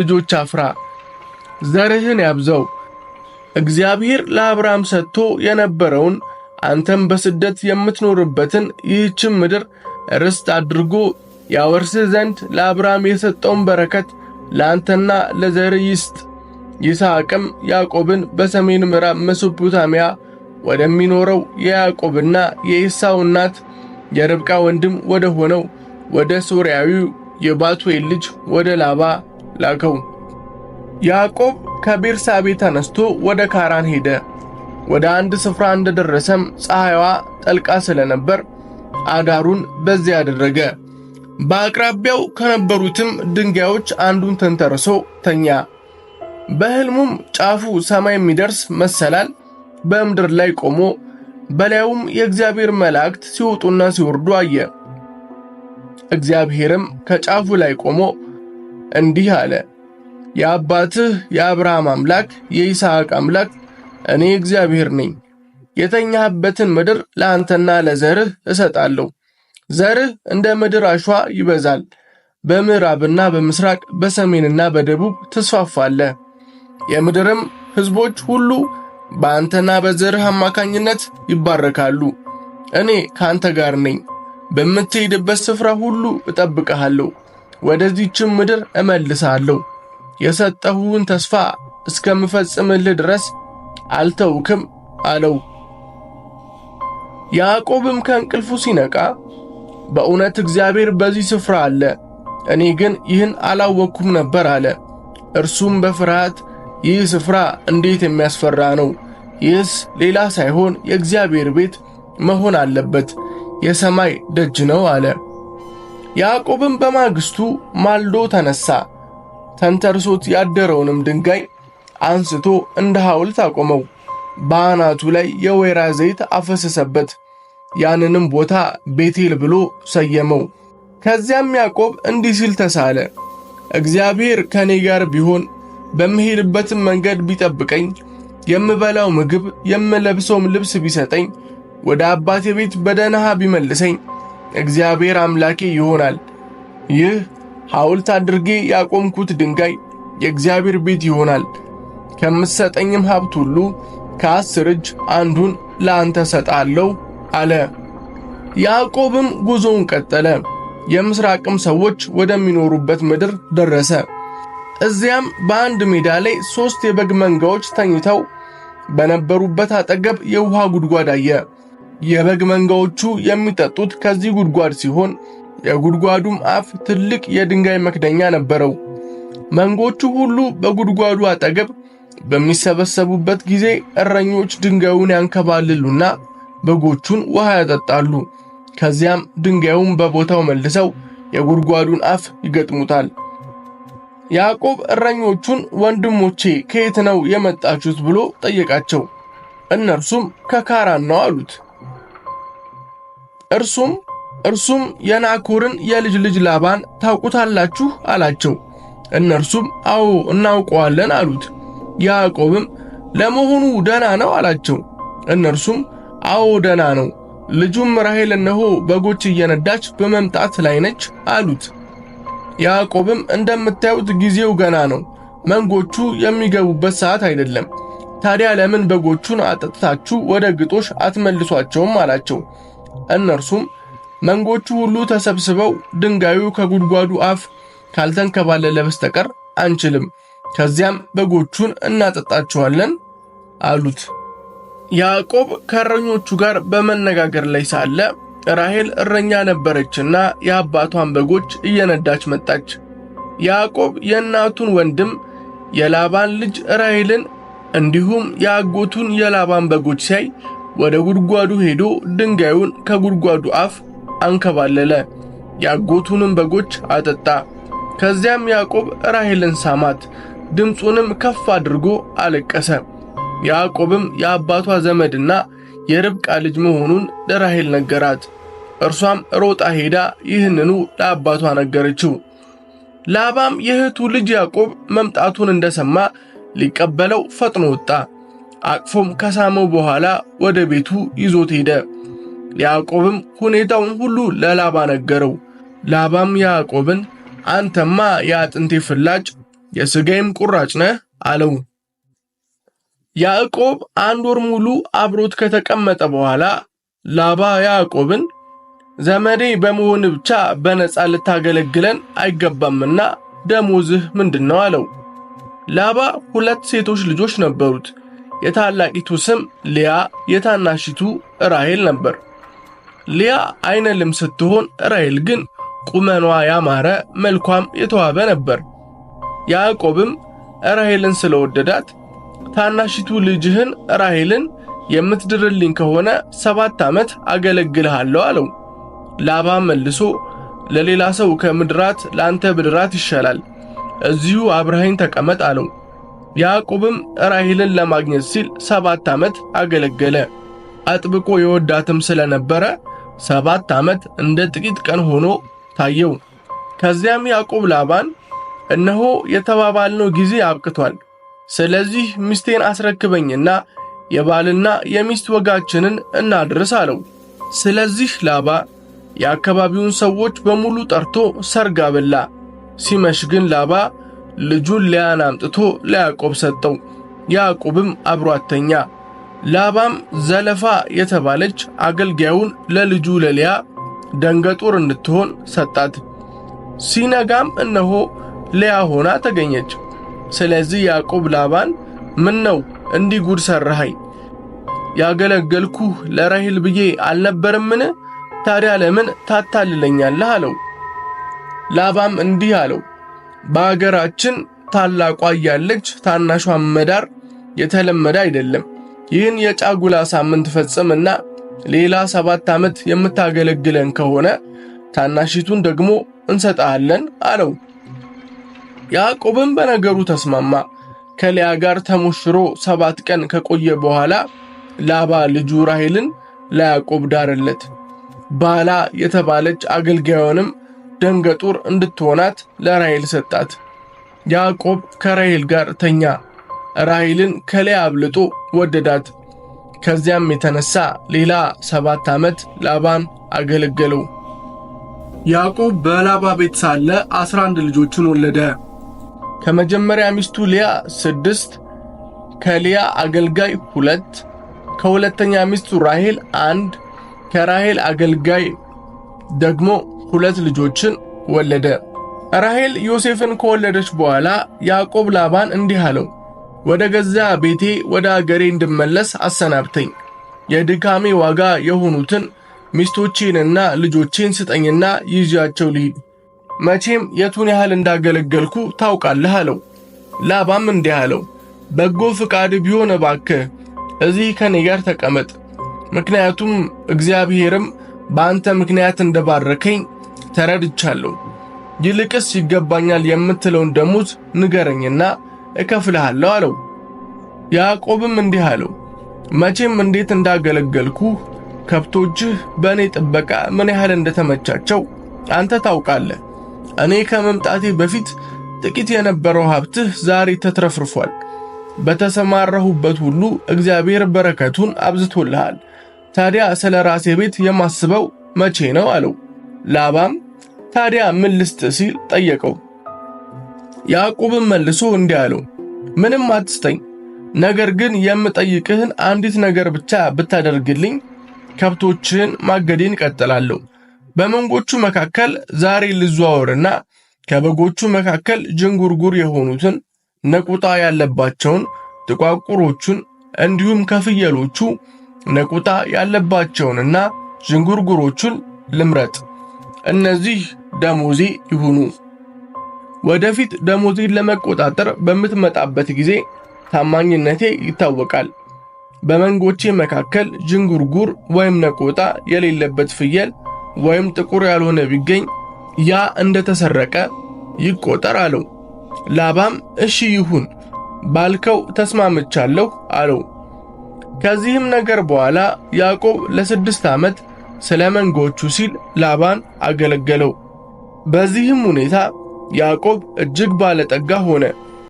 ልጆች አፍራ፣ ዘርህን ያብዛው። እግዚአብሔር ለአብርሃም ሰጥቶ የነበረውን አንተም በስደት የምትኖርበትን ይህችን ምድር ርስት አድርጎ ያወርስህ ዘንድ ለአብርሃም የሰጠውን በረከት ለአንተና ለዘርህ ይስጥ። ይስሐቅም ያዕቆብን በሰሜን ምዕራብ ሜሶፖታሚያ ወደሚኖረው የያዕቆብና የኤሳው እናት የርብቃ ወንድም ወደ ሆነው ወደ ሶርያዊው የባቱኤል ልጅ ወደ ላባ ላከው። ያዕቆብ ከቤርሳቤ ተነስቶ ወደ ካራን ሄደ። ወደ አንድ ስፍራ እንደደረሰም ፀሐይዋ ጠልቃ ስለነበር አዳሩን በዚያ አደረገ። በአቅራቢያው ከነበሩትም ድንጋዮች አንዱን ተንተርሶ ተኛ። በሕልሙም ጫፉ ሰማይ የሚደርስ መሰላል በምድር ላይ ቆሞ በላዩም የእግዚአብሔር መላእክት ሲወጡና ሲወርዱ አየ። እግዚአብሔርም ከጫፉ ላይ ቆሞ እንዲህ አለ፣ የአባትህ የአብርሃም አምላክ የይስሐቅ አምላክ እኔ እግዚአብሔር ነኝ። የተኛህበትን ምድር ለአንተና ለዘርህ እሰጣለሁ። ዘርህ እንደ ምድር አሸዋ ይበዛል። በምዕራብና በምስራቅ በሰሜንና በደቡብ ትስፋፋለህ። የምድርም ሕዝቦች ሁሉ በአንተና በዘርህ አማካኝነት ይባረካሉ። እኔ ካንተ ጋር ነኝ። በምትሄድበት ስፍራ ሁሉ እጠብቅሃለሁ፣ ወደዚህችም ምድር እመልስሃለሁ። የሰጠሁህን ተስፋ እስከምፈጽምልህ ድረስ አልተውክም አለው። ያዕቆብም ከእንቅልፉ ሲነቃ በእውነት እግዚአብሔር በዚህ ስፍራ አለ፣ እኔ ግን ይህን አላወቅኩም ነበር አለ። እርሱም በፍርሃት ይህ ስፍራ እንዴት የሚያስፈራ ነው! ይህስ ሌላ ሳይሆን የእግዚአብሔር ቤት መሆን አለበት፣ የሰማይ ደጅ ነው አለ። ያዕቆብም በማግስቱ ማልዶ ተነሳ። ተንተርሶት ያደረውንም ድንጋይ አንስቶ እንደ ሐውልት አቆመው። በአናቱ ላይ የወይራ ዘይት አፈሰሰበት። ያንንም ቦታ ቤቴል ብሎ ሰየመው። ከዚያም ያዕቆብ እንዲህ ሲል ተሳለ፣ እግዚአብሔር ከኔ ጋር ቢሆን በምሄድበትም መንገድ ቢጠብቀኝ፣ የምበላው ምግብ የምለብሰውም ልብስ ቢሰጠኝ፣ ወደ አባቴ ቤት በደህና ቢመልሰኝ፣ እግዚአብሔር አምላኬ ይሆናል። ይህ ሐውልት አድርጌ ያቆምኩት ድንጋይ የእግዚአብሔር ቤት ይሆናል። ከምትሰጠኝም ሀብት ሁሉ ከ10 እጅ አንዱን ለአንተ ሰጣለሁ አለ። ያዕቆብም ጉዞውን ቀጠለ። የምስራቅም ሰዎች ወደሚኖሩበት ምድር ደረሰ። እዚያም በአንድ ሜዳ ላይ 3 የበግ መንጋዎች ተኝተው በነበሩበት አጠገብ የውሃ ጉድጓድ አየ። የበግ መንጋዎቹ የሚጠጡት ከዚህ ጉድጓድ ሲሆን የጉድጓዱም አፍ ትልቅ የድንጋይ መክደኛ ነበረው። መንጎቹ ሁሉ በጉድጓዱ አጠገብ በሚሰበሰቡበት ጊዜ እረኞች ድንጋዩን ያንከባልሉና በጎቹን ውሃ ያጠጣሉ። ከዚያም ድንጋዩን በቦታው መልሰው የጉድጓዱን አፍ ይገጥሙታል። ያዕቆብ እረኞቹን ወንድሞቼ ከየት ነው የመጣችሁት ብሎ ጠየቃቸው። እነርሱም ከካራን ነው አሉት። እርሱም የናኮርን የልጅ ልጅ ላባን ታውቁታላችሁ አላቸው። እነርሱም አዎ እናውቀዋለን አሉት። ያዕቆብም ለመሆኑ ደህና ነው አላቸው። እነርሱም አዎ ደህና ነው፣ ልጁም ራሔል እነሆ በጎች እየነዳች በመምጣት ላይ ነች አሉት። ያዕቆብም እንደምታዩት ጊዜው ገና ነው፣ መንጎቹ የሚገቡበት ሰዓት አይደለም። ታዲያ ለምን በጎቹን አጠጥታችሁ ወደ ግጦሽ አትመልሷቸውም አላቸው። እነርሱም መንጎቹ ሁሉ ተሰብስበው ድንጋዩ ከጉድጓዱ አፍ ካልተንከባለለ በስተቀር አንችልም፣ ከዚያም በጎቹን እናጠጣቸዋለን አሉት። ያዕቆብ ከእረኞቹ ጋር በመነጋገር ላይ ሳለ ራሔል እረኛ ነበረችና የአባቷን በጎች እየነዳች መጣች። ያዕቆብ የእናቱን ወንድም የላባን ልጅ ራሔልን እንዲሁም የአጎቱን የላባን በጎች ሲያይ ወደ ጉድጓዱ ሄዶ ድንጋዩን ከጉድጓዱ አፍ አንከባለለ፣ የአጎቱንም በጎች አጠጣ። ከዚያም ያዕቆብ ራሔልን ሳማት፣ ድምፁንም ከፍ አድርጎ አለቀሰ። ያዕቆብም የአባቷ ዘመድና የርብቃ ልጅ መሆኑን ለራሔል ነገራት። እርሷም ሮጣ ሄዳ ይህንኑ ለአባቷ ነገረችው። ላባም የእህቱ ልጅ ያዕቆብ መምጣቱን እንደሰማ ሊቀበለው ፈጥኖ ወጣ። አቅፎም ከሳመው በኋላ ወደ ቤቱ ይዞት ሄደ። ያዕቆብም ሁኔታውን ሁሉ ለላባ ነገረው። ላባም ያዕቆብን አንተማ የአጥንቴ ፍላጭ የሥጋዬም ቁራጭ ነህ አለው። ያዕቆብ 1 ወር ሙሉ አብሮት ከተቀመጠ በኋላ ላባ ያዕቆብን ዘመዴ በመሆን ብቻ በነፃ ልታገለግለን አይገባምና ደሞዝህ ምንድነው አለው። ላባ 2 ሴቶች ልጆች ነበሩት። የታላቂቱ ስም ሊያ፣ የታናሺቱ ራሔል ነበር። ሊያ አይነ ልም ስትሆን ራሔል ግን ቁመኗ ያማረ መልኳም የተዋበ ነበር። ያዕቆብም ራሔልን ስለወደዳት ታናሺቱ ልጅህን ራሔልን የምትድርልኝ ከሆነ 7 ዓመት አገለግልሃለሁ አለው። ላባም መልሶ ለሌላ ሰው ከምድራት ላንተ ብድራት ይሻላል፣ እዚሁ አብረኸኝ ተቀመጥ አለው። ያዕቆብም ራሔልን ለማግኘት ሲል 7 ዓመት አገለገለ። አጥብቆ የወዳትም ስለነበረ 7 ዓመት እንደ ጥቂት ቀን ሆኖ ታየው። ከዚያም ያዕቆብ ላባን እነሆ የተባባልነው ጊዜ አብቅቷል፣ ስለዚህ ሚስቴን አስረክበኝና የባልና የሚስት ወጋችንን እናድርስ አለው። ስለዚህ ላባ የአካባቢውን ሰዎች በሙሉ ጠርቶ ሰርግ አበላ። ሲመሽ ግን ላባ ልጁን ሊያን አምጥቶ ለያዕቆብ ሰጠው። ያዕቆብም አብሯት ተኛ። ላባም ዘለፋ የተባለች አገልጋዩን ለልጁ ለሊያ ደንገጡር እንድትሆን ሰጣት። ሲነጋም እነሆ ሊያ ሆና ተገኘች። ስለዚህ ያዕቆብ ላባን ምን ነው እንዲህ ጉድ ሠራኸኝ? ያገለገልኩህ ለራሔል ብዬ አልነበረምን? ታዲያ ለምን ታታልለኛለህ አለው። ላባም እንዲህ አለው፣ በአገራችን ታላቋ እያለች ታናሿን መዳር የተለመደ አይደለም። ይህን የጫጉላ ሳምንት ፈጽምና ሌላ 7 ዓመት የምታገለግለን ከሆነ ታናሺቱን ደግሞ እንሰጣለን አለው። ያዕቆብም በነገሩ ተስማማ። ከሊያ ጋር ተሞሽሮ 7 ቀን ከቆየ በኋላ ላባ ልጁ ራሔልን ለያዕቆብ ዳረለት። ባላ የተባለች አገልጋዩንም ደንገጡር እንድትሆናት ለራሔል ሰጣት። ያዕቆብ ከራሔል ጋር ተኛ። ራሔልን ከሊያ አብልጦ ወደዳት። ከዚያም የተነሳ ሌላ 7 ዓመት ላባን አገለገለው። ያዕቆብ በላባ ቤት ሳለ 11 ልጆችን ወለደ። ከመጀመሪያ ሚስቱ ሊያ 6፣ ከሊያ አገልጋይ 2፣ ከሁለተኛ ሚስቱ ራሔል 1፣ ከራሔል አገልጋይ ደግሞ 2 ልጆችን ወለደ። ራሔል ዮሴፍን ከወለደች በኋላ ያዕቆብ ላባን እንዲህ አለው፣ ወደ ገዛ ቤቴ ወደ አገሬ እንድመለስ አሰናብተኝ። የድካሜ ዋጋ የሆኑትን ሚስቶቼንና ልጆቼን ስጠኝና ይዣቸው ልሂድ። መቼም የቱን ያህል እንዳገለገልኩ ታውቃለህ አለው። ላባም እንዲህ አለው፣ በጎ ፍቃድ ቢሆን እባክህ እዚህ ከኔ ጋር ተቀመጥ። ምክንያቱም እግዚአብሔርም በአንተ ምክንያት እንደባረከኝ ተረድቻለሁ። ይልቅስ ይገባኛል የምትለውን ደሞዝ ንገረኝና እከፍልሃለሁ አለው። ያዕቆብም እንዲህ አለው፣ መቼም እንዴት እንዳገለገልኩ ከብቶችህ በእኔ ጥበቃ ምን ያህል እንደተመቻቸው አንተ ታውቃለህ። እኔ ከመምጣቴ በፊት ጥቂት የነበረው ሀብትህ ዛሬ ተትረፍርፏል። በተሰማራሁበት ሁሉ እግዚአብሔር በረከቱን አብዝቶልሃል። ታዲያ ስለ ራሴ ቤት የማስበው መቼ ነው አለው። ላባም ታዲያ ምን ልስጥ ሲል ጠየቀው። ያዕቆብም መልሶ እንዲህ አለው፣ ምንም አትስጠኝ፣ ነገር ግን የምጠይቅህን አንዲት ነገር ብቻ ብታደርግልኝ ከብቶችህን ማገዴን እቀጥላለሁ። በመንጎቹ መካከል ዛሬ ልዘዋወርና ከበጎቹ መካከል ዥንጉርጉር የሆኑትን ነቁጣ ያለባቸውን ጥቋቁሮቹን እንዲሁም ከፍየሎቹ ነቁጣ ያለባቸውንና ዥንጉርጉሮቹን ልምረጥ። እነዚህ ደሞዜ ይሁኑ። ወደፊት ደሞዜን ለመቆጣጠር በምትመጣበት ጊዜ ታማኝነቴ ይታወቃል። በመንጎቼ መካከል ዥንጉርጉር ወይም ነቆጣ የሌለበት ፍየል ወይም ጥቁር ያልሆነ ቢገኝ ያ እንደተሰረቀ ይቆጠር አለው። ላባም እሺ ይሁን ባልከው ተስማምቻለሁ አለው። ከዚህም ነገር በኋላ ያዕቆብ ለ6 ዓመት ስለ መንጎቹ ሲል ላባን አገለገለው። በዚህም ሁኔታ ያዕቆብ እጅግ ባለጠጋ ሆነ።